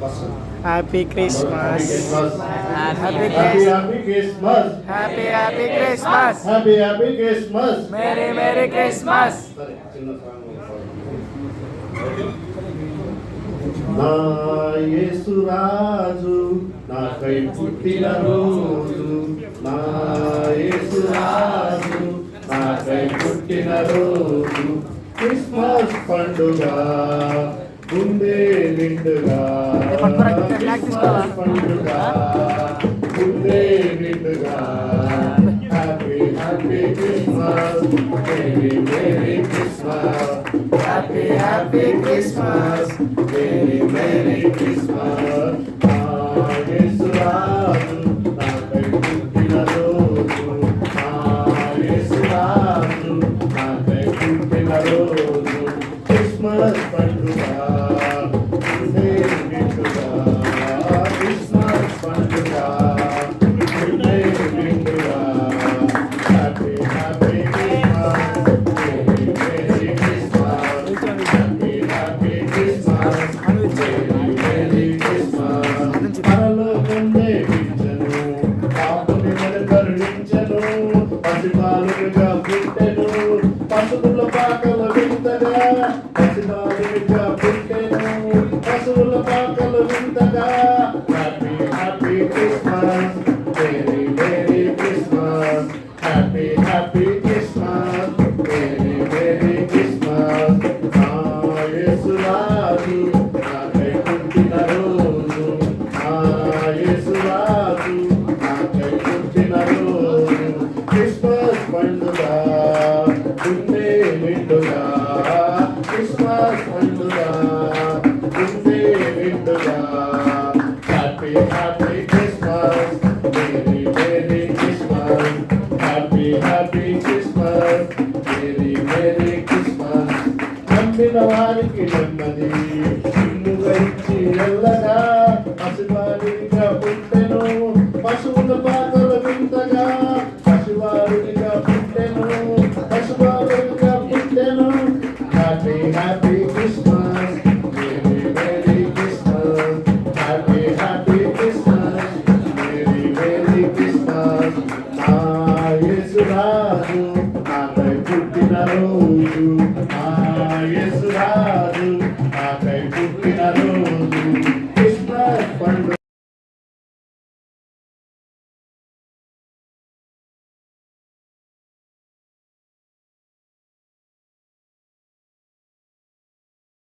Happy Christmas. Happy Christmas. Happy Christmas. Happy Christmas. Merry Christmas. నా యేసురాజు నాకై పుట్టిన రోజు, నా యేసురాజు నాకై పుట్టిన రోజు, క్రిస్మస్ పండుగ ముందే నిండుగా, క్రిస్మస్ పండుగ ముందే నిండుగా. Happy happy Christmas, merry Christmas. Happy Christmas, merry Christmas. యేసురాజు నాకై పుట్టిన రోజు, యేసురాజు నాకై పుట్టిన రోజు, క్రిస్మస్ పండుగ ముందే నిండుగా, క్రిస్మస్ పండుగ ముందే నిండుగా. Happy happy Christmas, merry Christmas. Happy Christmas, merry Christmas. పరలోకం దేవించను, పాపుని కరుణించను, పసిబాలుగా పుట్టెను, పశువుల పాకల వింతగా, పసిబాలుగా పుట్టెను, పశువుల పాకల వింతగా. Happy happy Christmas, merry Christmas. Happy Christmas, merry Christmas. నా యేసురాజు నాకై పుట్టిన రోజు, నా యేసురాజు నాకై పుట్టిన రోజు, క్రిస్మస్ పండుగ ముందే నిండుగా, క్రిస్మస్ పండుగ ముందే నిండుగా. Happy Christmas, merry Christmas. Happy Christmas, merry Christmas. నమ్మిన వారికి నెమ్మది, నిన్నుగా ఇచ్చి వెళ్ళగా,